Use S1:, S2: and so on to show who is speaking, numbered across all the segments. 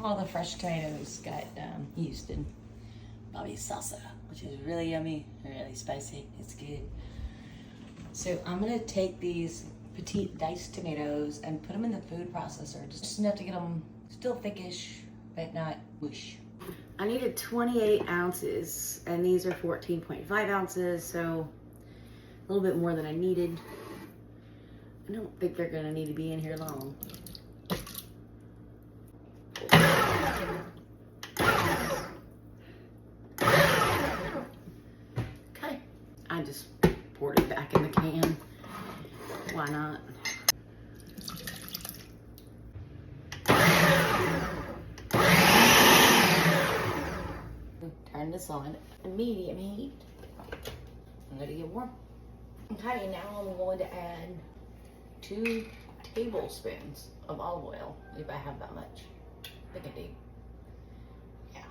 S1: All the fresh tomatoes got used in Bobby's salsa, which is really yummy, really spicy. It's good. So I'm gonna take these petite diced tomatoes and put them in the food processor, just enough to get them still thickish, but not whoosh. I needed 28 ounces, and these are 14.5 ounces, so a little bit more than I needed. I don't think they're gonna need to be in here long. Okay, I just poured it back in the can. Why not? Turn this on medium heat. I'm gonna get warm. Okay, now I'm going to add 2 tablespoons of olive oil, if I have that much. I think I do. Yeah.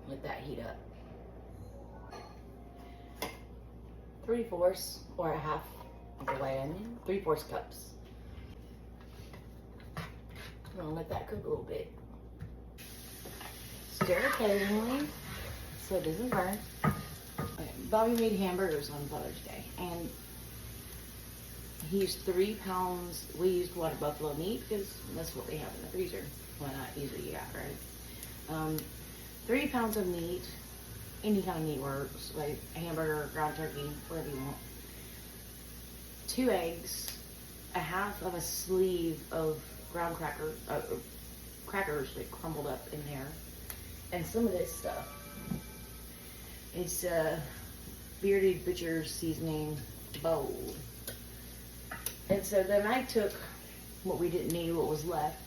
S1: Let that heat up. 3/4 or a half of the white onion, 3/4 cups. I'm gonna let that cook a little bit. Stir occasionally so it doesn't burn. Okay, Bobby made hamburgers on Father's Day, and he used 3 pounds. We used water buffalo meat because that's what we have in the freezer. Well, not usually, yeah, right? 3 pounds of meat. Any kind of meat works, like hamburger, ground turkey, whatever you want. 2 eggs, a half of a sleeve of ground crackers that crumbled up in there, and some of this stuff. It's Bearded Butcher's seasoning bowl. And so then I took what we didn't need, what was left.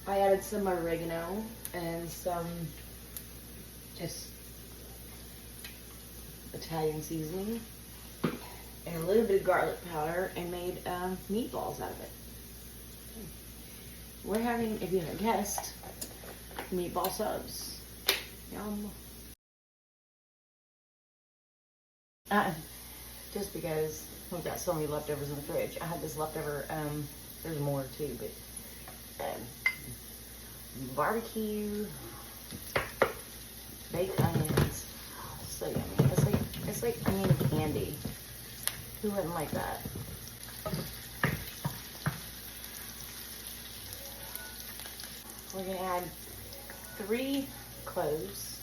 S1: I added some oregano and some just Italian seasoning and a little bit of garlic powder, and made meatballs out of it. We're having, if you haven't guessed, meatball subs. Yum. Just because we've got so many leftovers in the fridge. I had this leftover, there's more too, but barbecue, baked onions, so yummy. It's like onion candy. Who wouldn't like that? We're gonna add 3 cloves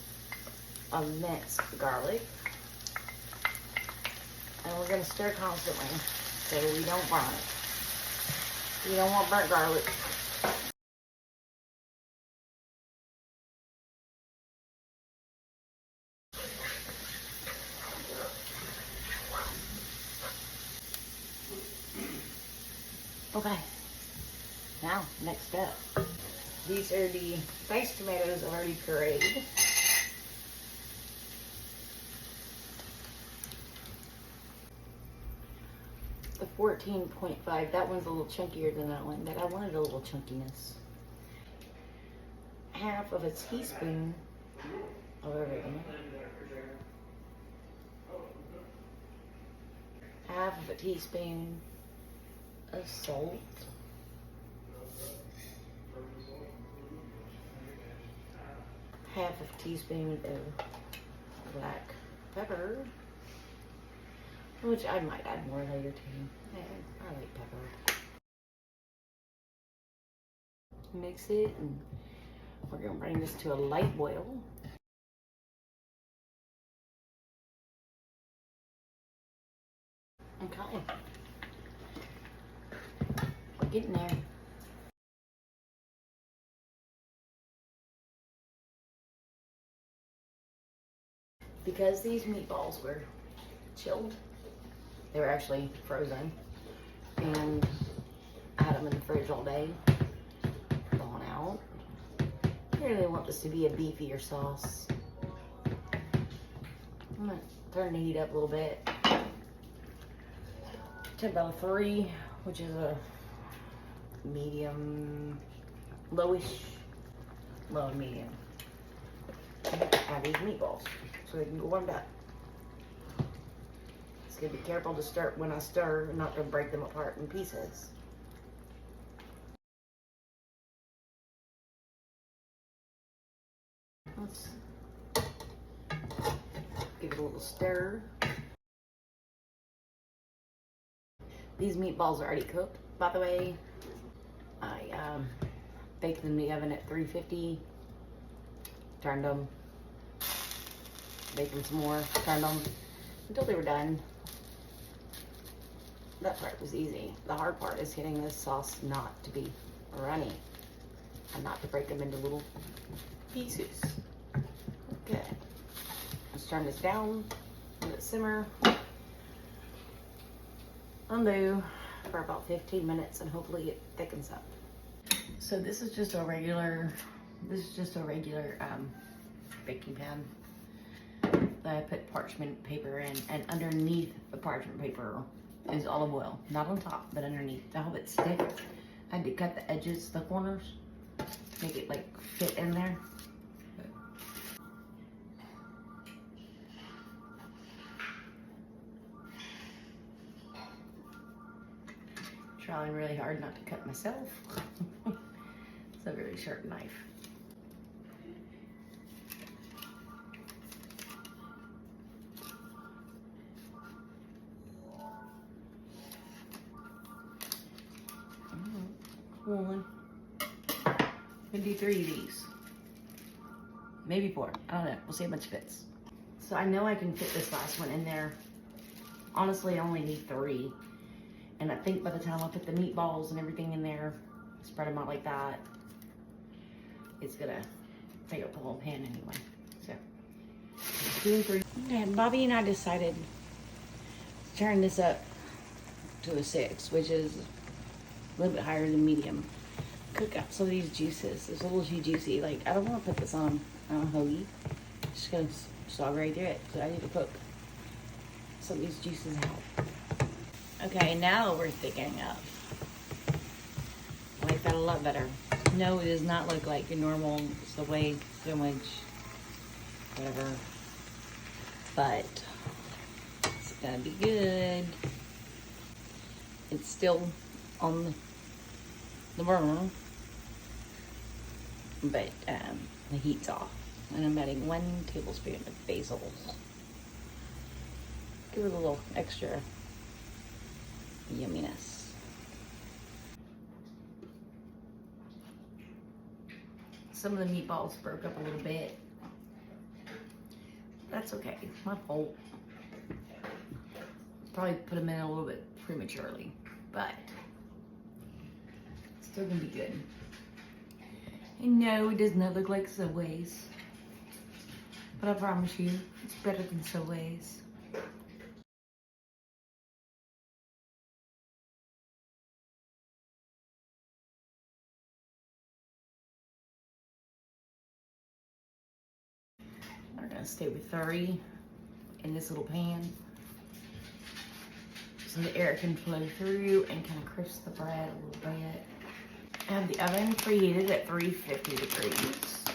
S1: of minced garlic. And we're gonna stir constantly so we don't burn it. You don't want burnt garlic. Okay, now next step. These are the diced tomatoes already pureed. The 14.5, that one's a little chunkier than that one, but I wanted a little chunkiness. Half of a teaspoon of oregano. Half of a teaspoon of salt. Half a teaspoon of black pepper, which I might add more later too. I like pepper. Mix it, and we're gonna bring this to a light boil. Okay. We're getting there. Because these meatballs were chilled, they were actually frozen, and I had them in the fridge all day, thawing out. I really want this to be a beefier sauce. I'm gonna turn the heat up a little bit to about 3, which is a medium, lowish, low and medium. Add these meatballs so they can go warmed up. Just gotta be careful to start when I stir, not to break them apart in pieces. let's give it a little stir. These meatballs are already cooked, by the way. I baked them in the oven at 350, turned them, baked them some more, turned them until they were done. That part was easy. The hard part is getting this sauce not to be runny and not to break them into little pieces. Okay, let's turn this down, let it simmer. Undo for about 15 minutes and hopefully it thickens up. So this is just a regular baking pan that I put parchment paper in, and underneath the parchment paper is olive oil. Not on top, but underneath to help it stick. I had to cut the edges, the corners, make it like fit in there. Trying really hard not to cut myself. It's a very sharp knife. One. Maybe do 3 of these. Maybe 4. I don't know. We'll see how much fits. So I know I can fit this last one in there. Honestly, I only need 3. And I think by the time I put the meatballs and everything in there, spread them out like that, it's gonna take up the whole pan anyway. So, 2 and 3. Okay, Bobby and I decided to turn this up to a 6, which is a little bit higher than medium. Cook up some of these juices. It's a little too juicy. Like, I don't want to put this on a hoagie. It's just gonna slog right through it. So I need to cook some of these juices out. Okay, now we're thickening up. I like that a lot better. No, it does not look like your normal Subway sandwich, whatever. But it's gonna be good. It's still on the burner, but the heat's off. And I'm adding 1 tablespoon of basil. Give it a little extra yumminess. Some of the meatballs broke up a little bit. That's okay, my fault. Probably put them in a little bit prematurely, but it's still gonna be good. And no, it does not look like Subway's, but I promise you, it's better than Subway's. We're gonna stay with 3 in this little pan so the air can flow through and kind of crisp the bread a little bit. I have the oven preheated at 350 degrees.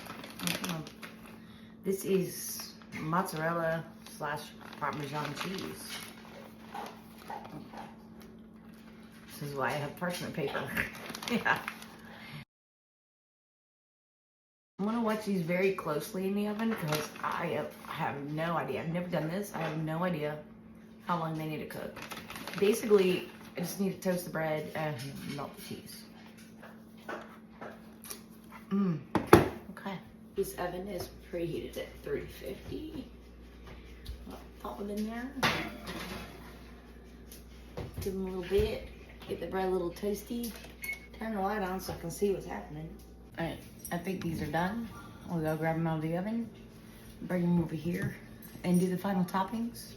S1: This is mozzarella / Parmesan cheese. This is why I have parchment paper. Yeah. I'm gonna watch these very closely in the oven because I have no idea. I've never done this. I have no idea how long they need to cook. Basically, I just need to toast the bread and melt the cheese. Okay. This oven is preheated at 350. I'll pop them in there. Give them a little bit. Get the bread a little toasty. Turn the light on so I can see what's happening. All right. I think these are done. We'll go grab them out of the oven, bring them over here, and do the final toppings.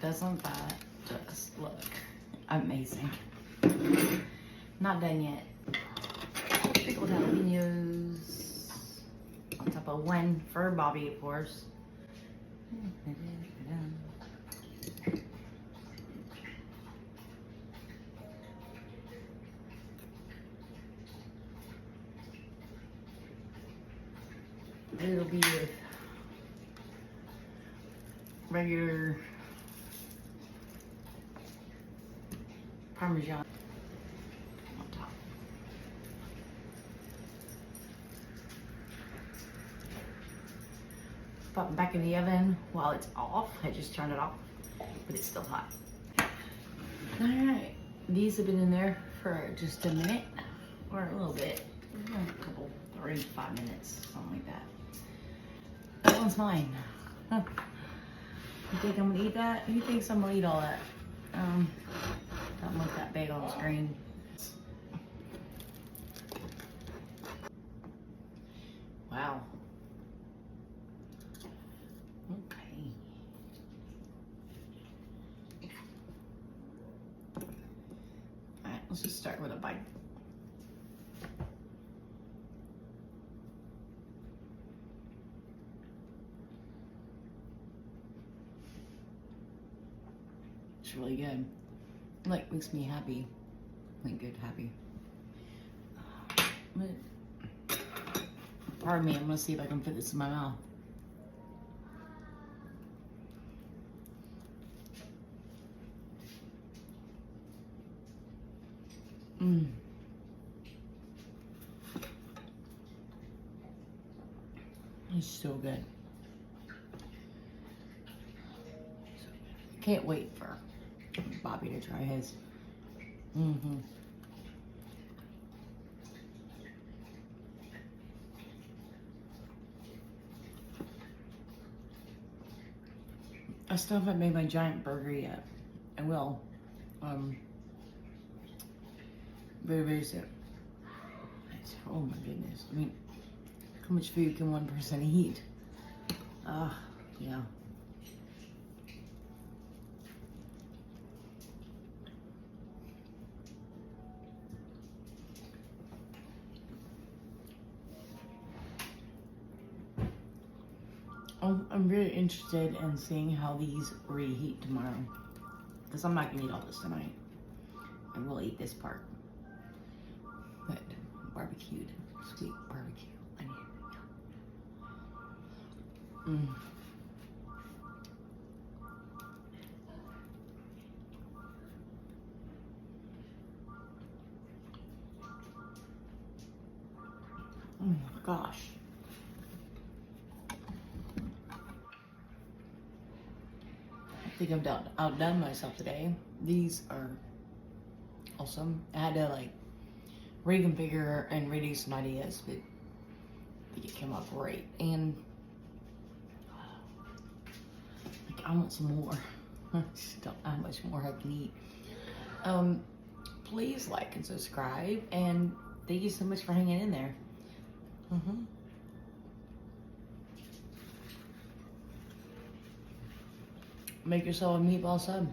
S1: Doesn't that just look amazing? Not done yet. Pickled jalapeños on top of 1 for Bobby, of course. It'll be with regular Parmesan on top. pop it back in the oven while it's off. I just turned it off, but it's still hot. All right, these have been in there for just a minute or a little bit, a couple, 3 to 5 minutes, something like that. That one's mine. Huh. You think I'm gonna eat that? Who thinks I'm gonna eat all that? Don't look that big on the screen. Wow. Okay. Alright, let's just start with a bite. It's really good. Like, makes me happy. Like, good, happy. But, pardon me, I'm gonna see if I can fit this in my mouth. Mmm. It's so good. Can't wait for Bobby to try his. Mm-hmm. I still haven't made my giant burger yet. I will. Very soon. Oh my goodness. I mean, how much food can one person eat? Yeah. I'm really interested in seeing how these reheat tomorrow, because I'm not gonna eat all this tonight. I will eat this part, but barbecued, sweet barbecue. I need. Oh my gosh. I think I've outdone myself today. These are awesome. I had to like reconfigure and redo some ideas, but I think it came out great. And like, I want some more. I just don't know how much more I can eat. Please like and subscribe, and thank you so much for hanging in there. Make yourself a meatball sub.